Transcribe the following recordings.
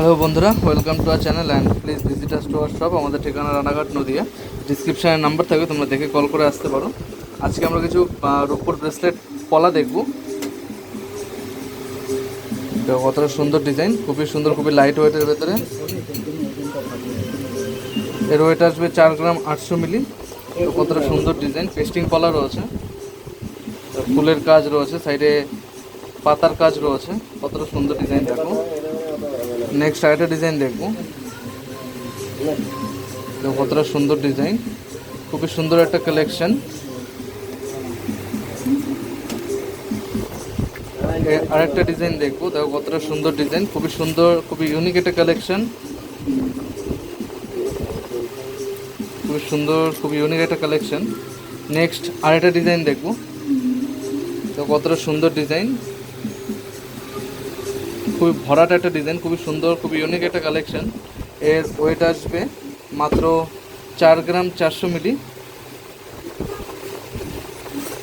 Hello বন্ধুরা, welcome to our channel and please visit us to our shop. আমাদের ঠিকানা রানাঘাট নদিয়া। ডিসক্রিপশানে নাম্বার থাকবে, তোমরা দেখে কল করে আসতে পারো। আজকে আমরা কিছু রূপোর ব্রেসলেট পলা দেখবো। তো কতটা সুন্দর ডিজাইন, খুবই সুন্দর, খুবই লাইট ওয়েটের ভেতরে। এর ওয়েট আসবে 4 গ্রাম 800 মিলি। তো কতটা সুন্দর ডিজাইন, পেস্টিং পলা রয়েছে, ফুলের কাজ রয়েছে, সাইডে পাতার কাজ রয়েছে। কতটা সুন্দর ডিজাইন দেখো। নেক্সট আরেকটা ডিজাইন দেখবো। তো কতটা সুন্দর ডিজাইন, খুবই সুন্দর একটা কালেকশন। আরেকটা ডিজাইন দেখবো। দেখো কতটা সুন্দর ডিজাইন, খুবই সুন্দর, খুবই ইউনিক একটা কালেকশন। খুবই সুন্দর, খুবই ইউনিক একটা কালেকশন। নেক্সট আরেকটা ডিজাইন দেখবো। তো কতটা সুন্দর ডিজাইন, খুবই ভরাট একটা ডিজাইন, খুবই সুন্দর, খুবই ইউনিক একটা কালেকশন। এর ওয়েট আসবে মাত্র 4 গ্রাম 400 মিলি।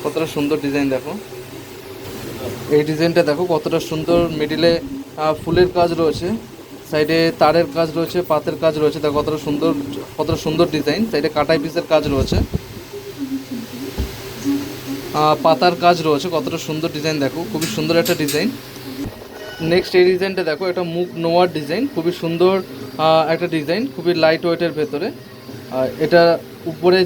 কতটা সুন্দর ডিজাইন দেখো। এই ডিজাইনটা দেখো কতটা সুন্দর, মিডিলে ফুলের কাজ রয়েছে, সাইডে তারের কাজ রয়েছে, পাতের কাজ রয়েছে। দেখো কতটা সুন্দর ডিজাইন। সাইডে কাটাই পিসের কাজ রয়েছে, পাতার কাজ রয়েছে। কতটা সুন্দর ডিজাইন দেখো, খুবই সুন্দর একটা ডিজাইন। নেক্সট এই ডিজাইনটা দেখো, এটা মুখ নোয়ার ডিজাইন, খুবই সুন্দর একটা ডিজাইন, খুবই লাইট ওয়েটের ভেতরে। এটা উপরে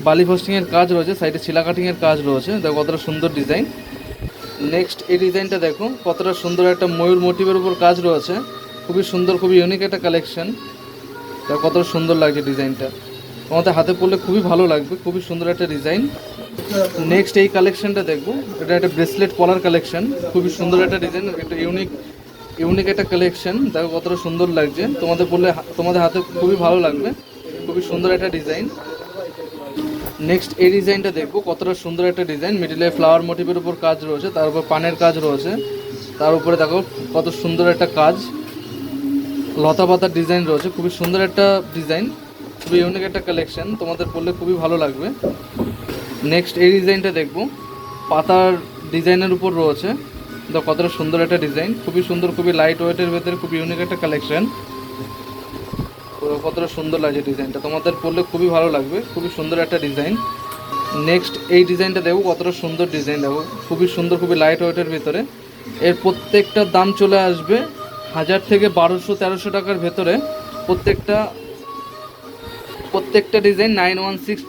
বালি ফস্টিংয়ের কাজ রয়েছে, সাইডে শিলা কাটিংয়ের কাজ রয়েছে। দেখো কতটা সুন্দর ডিজাইন। নেক্সট এই ডিজাইনটা দেখো, কতটা সুন্দর একটা ময়ূর মোটিভের উপর কাজ রয়েছে, খুবই সুন্দর, খুবই ইউনিক একটা কালেকশন। দেখো কতটা সুন্দর লাগছে ডিজাইনটা, তোমাদের হাতে পড়লে খুবই ভালো লাগবে, খুবই সুন্দর একটা ডিজাইন। নেক্সট এই কালেকশনটা দেখবো, এটা একটা ব্রেসলেট পলার কালেকশন, খুবই সুন্দর একটা ডিজাইন, একটা ইউনিক একটা কালেকশন। দেখো কতটা সুন্দর লাগছে, তোমাদের পড়লে তোমাদের হাতে খুবই ভালো লাগবে, খুবই সুন্দর একটা ডিজাইন। নেক্সট এই ডিজাইনটা দেখবো, কতটা সুন্দর একটা ডিজাইন, মিডিলে ফ্লাওয়ার মোটিভের উপর কাজ রয়েছে, তার উপর পানের কাজ রয়েছে, তার উপরে দেখো কত সুন্দর একটা কাজ, লতা পাতার ডিজাইন রয়েছে, খুবই সুন্দর একটা ডিজাইন, খুবই ইউনিক একটা কালেকশন, তোমাদের পড়লে খুবই ভালো লাগবে। নেক্সট এই ডিজাইনটা দেখবো, পাতার ডিজাইনের উপর রয়েছে। তো কতটা সুন্দর একটা ডিজাইন, খুবই সুন্দর, খুবই লাইট ওয়েটের ভেতরে, খুবই ইউনিক একটা কালেকশন। কতটা সুন্দর লাগছে ডিজাইনটা, তোমাদের পড়লে খুবই ভালো লাগবে, খুবই সুন্দর একটা ডিজাইন। নেক্সট এই ডিজাইনটা দেখো, কতটা সুন্দর ডিজাইন দেখো, খুবই সুন্দর, খুবই লাইট ওয়েটের ভিতরে। এর প্রত্যেকটার দাম চলে আসবে 1000 থেকে 1200-1300 টাকার ভেতরে। প্রত্যেকটা ডিজাইন 916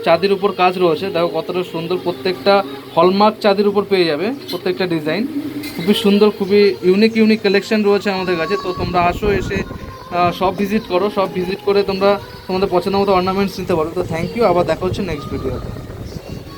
চাঁদির উপর কাজ রয়েছে। দেখো কতটা সুন্দর, প্রত্যেকটা হলমার্ক চাঁদির উপর পেয়ে যাবে প্রত্যেকটা ডিজাইন। খুবই সুন্দর, খুবই ইউনিক কালেকশন রয়েছে আমাদের কাছে। তো তোমরা আসো, এসে সব ভিজিট করো, সব ভিজিট করে তোমরা তোমাদের পছন্দ মতো অর্নামেন্টস নিতে পারো। তো থ্যাংক ইউ, আবার দেখা হচ্ছে নেক্সট ভিডিওতে।